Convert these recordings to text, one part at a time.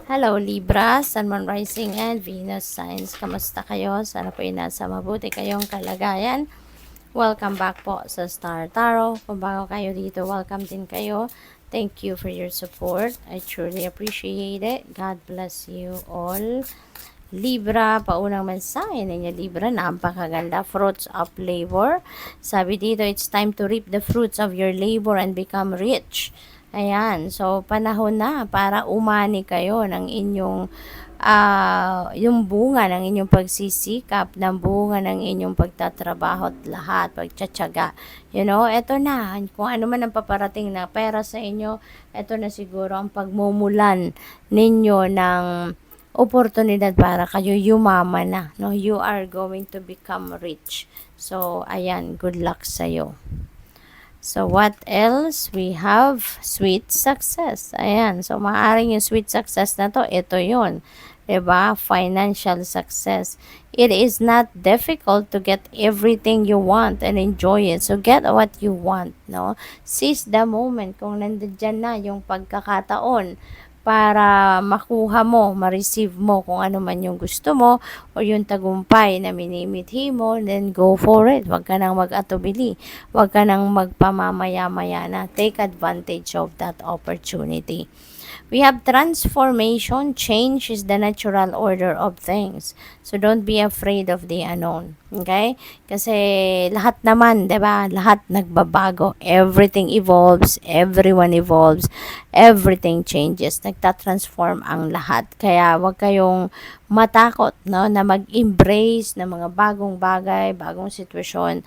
Hello Libra, Sun, Moon, Rising, and Venus signs. Kamusta kayo? Sana po nasa mabuti kayong kalagayan. Welcome back po sa Star Tarot. Kung bago kayo dito, welcome din kayo. Thank you for your support. I truly appreciate it. God bless you all. Libra, paunang mensahe ninyo Libra, napakaganda. Fruits of labor. Sabi dito, it's time to reap the fruits of your labor and become rich. Ayan, so panahon na para umani kayo ng inyong yung bunga ng inyong pagsisikap, ng bunga ng inyong pagtatrabaho at lahat, pagtsatsaga. You know, eto na, kung ano man ang paparating na pera sa inyo, eto na siguro ang pagmumulan ninyo ng oportunidad para kayo yumaman na. No? You are going to become rich. So, ayan, good luck sa'yo. So, what else? We have sweet success. Ayan. So, maaaring yung sweet success na to, ito yun. Diba? Financial success. It is not difficult to get everything you want and enjoy it. So, get what you want, no? Seize the moment kung nandiyan na yung pagkakataon para makuha mo, ma-receive mo kung ano man yung gusto mo o yung tagumpay na minimithi mo, then go for it. Huwag ka nang mag-atubili. Huwag ka nang magpamamaya-maya na. Take advantage of that opportunity. We have transformation. Change is the natural order of things. So, don't be afraid of the unknown. Okay? Kasi lahat naman, diba? Lahat nagbabago. Everything evolves. Everyone evolves. Everything changes. Nagtatransform ang lahat. Kaya, wag kayong matakot, no? Na mag-embrace ng mga bagong bagay, bagong sitwasyon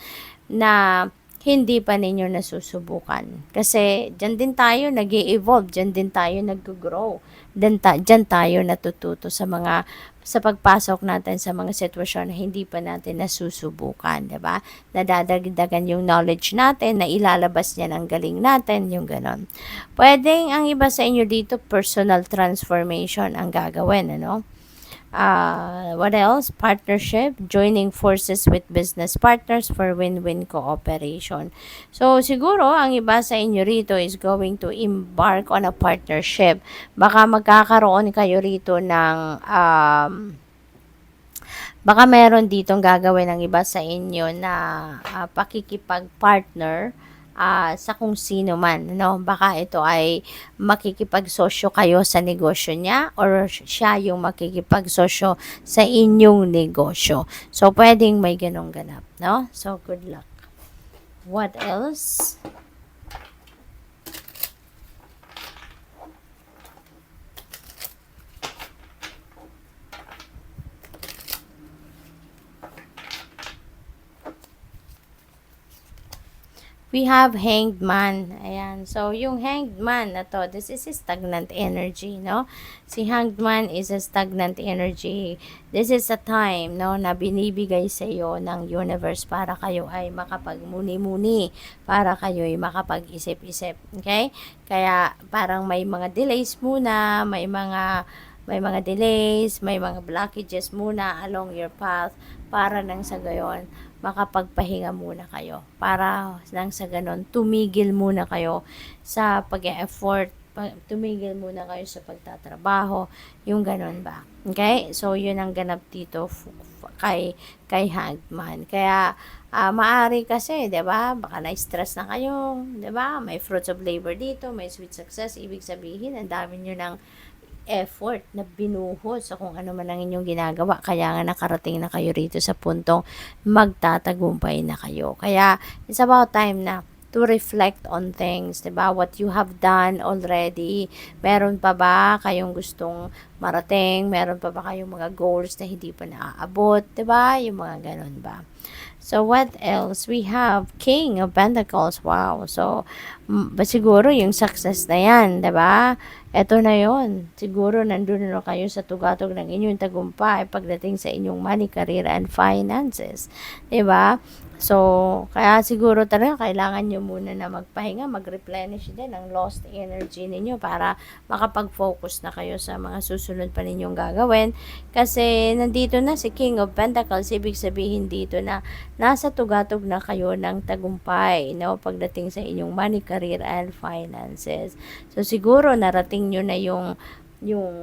na hindi pa ninyo nasusubukan. Kasi dyan din tayo nag-i-evolve, dyan din tayo nag-grow, dyan tayo natututo sa pagpasok natin sa mga sitwasyon na hindi pa natin nasusubukan, di ba? Nadadagdagan yung knowledge natin, na ilalabas niya ng galing natin, yung ganon. Pwedeng ang iba sa inyo dito, personal transformation ang gagawin, ano? What else? Partnership, joining forces with business partners for win-win cooperation. So, siguro, ang iba sa inyo rito is going to embark on a partnership. Baka magkakaroon kayo rito ng, baka meron ditong gagawin ng iba sa inyo na pakikipag-partner sa kung sino man, no? Baka ito ay makikipagsosyo kayo sa negosyo niya or siya yung makikipagsosyo sa inyong negosyo. So, pwedeng may ganong ganap, no? So, good luck. What else? We have Hanged Man. Ayan. So, yung Hanged Man na to, this is a stagnant energy, no? Si Hanged Man is a stagnant energy. This is a time, no, na binibigay sa iyo ng universe para kayo ay makapagmuni-muni, para kayo ay makapag-isip-isip. Okay? Kaya, parang may mga delays muna, may mga delays, may mga blockages muna along your path para nang sa gayon makapagpahinga muna kayo. Para nang sa ganon, tumigil muna kayo sa pag-e-effort, tumigil muna kayo sa pagtatrabaho, yung ganon ba. Okay? So, yun ang ganap dito kay Hangman. Kaya, maari kasi, 'di ba? Baka na-stress na kayo, 'di ba? May fruits of labor dito, may sweet success, ibig sabihin, ang dami niyo ng effort na binuhos sa kung ano man ang inyong ginagawa. Kaya nga nakarating na kayo rito sa puntong magtatagumpay na kayo. Kaya, it's about time na to reflect on things, 'di ba? What you have done already. Meron pa ba kayong gustong marating? Meron pa ba kayong mga goals na hindi pa naaabot, 'di ba? Yung mga ganun ba? So, what else? We have King of Pentacles. Wow. So, siguro yung success na yan, 'di ba? Ito na yon. Siguro nandun na kayo sa tugatog ng inyong tagumpay pagdating sa inyong money, career, and finances. 'Di ba? So, kaya siguro talaga kailangan nyo muna na magpahinga, mag-replenish din ang lost energy ninyo para makapag-focus na kayo sa mga susunod pa ninyong gagawin. Kasi nandito na si King of Pentacles, ibig sabihin dito na nasa tugatog na kayo ng tagumpay, no? Pagdating sa inyong money, career, and finances. So, siguro narating nyo na yung yung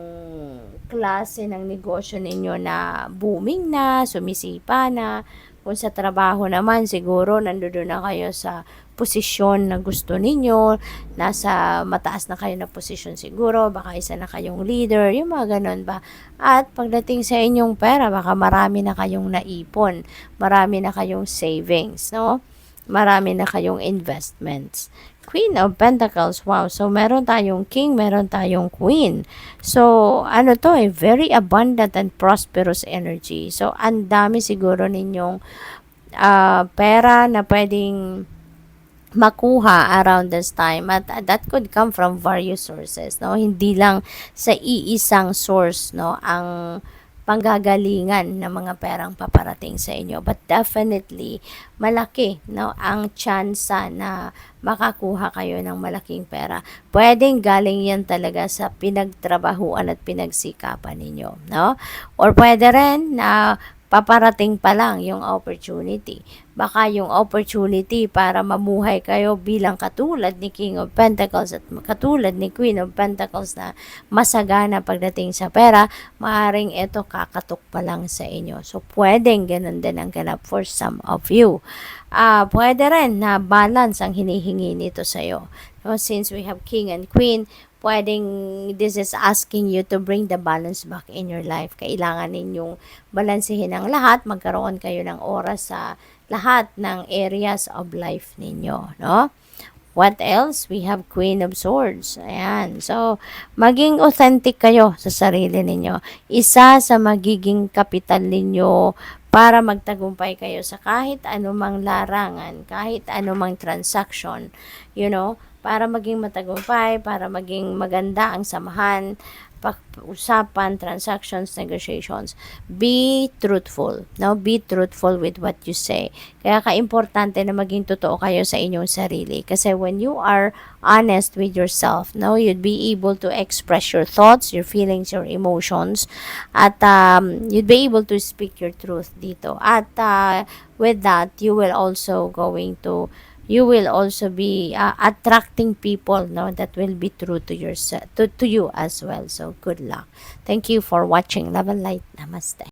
klase ng negosyo ninyo na booming na, sumisipa na. Kung sa trabaho naman, siguro nandoon na kayo sa posisyon na gusto ninyo, nasa mataas na kayo na posisyon siguro, baka isa na kayong leader, yung mga ganun ba. At pagdating sa inyong pera, baka marami na kayong naipon, marami na kayong savings, no? Marami na kayong investments. Queen of Pentacles, wow. So, meron tayong King, meron tayong Queen. So, ano to very abundant and prosperous energy. So, ang dami siguro ninyong pera na pwedeng makuha around this time, at that could come from various sources, no? Hindi lang sa iisang source, no, ang panggagalingan ng mga perang paparating sa inyo, but definitely malaki, no, ang tsansa na makakuha kayo ng malaking pera. Pwedeng galing yan talaga sa pinagtrabahuan at pinagsikapan ninyo, no? Or pwede rin na paparating pa lang yung opportunity. Baka yung opportunity para mamuhay kayo bilang katulad ni King of Pentacles at katulad ni Queen of Pentacles na masagana pagdating sa pera, maaaring ito kakatok pa lang sa inyo. So, pwedeng ganun din ang ganap for some of you. Pwede rin na balance ang hinihingi nito sa'yo. No, since we have King and Queen, pwedeng this is asking you to bring the balance back in your life. Kailangan ninyong balansehin ang lahat, magkaroon kayo ng oras sa lahat ng areas of life ninyo, no? What else? We have Queen of Swords. Ayan. So, maging authentic kayo sa sarili ninyo. Isa sa magiging kapital ninyo para magtagumpay kayo sa kahit anumang larangan, kahit anumang transaction, you know, para maging matagumpay, para maging maganda ang samahan, usapan, transactions, negotiations. Be truthful. No? Be truthful with what you say. Kaya ka-importante na maging totoo kayo sa inyong sarili. Kasi when you are honest with yourself, no, you'd be able to express your thoughts, your feelings, your emotions, at you'd be able to speak your truth dito. At with that, you will also be attracting people, no, that will be true to yourself, to you as well. So good luck. Thank you for watching. Love and light. Namaste.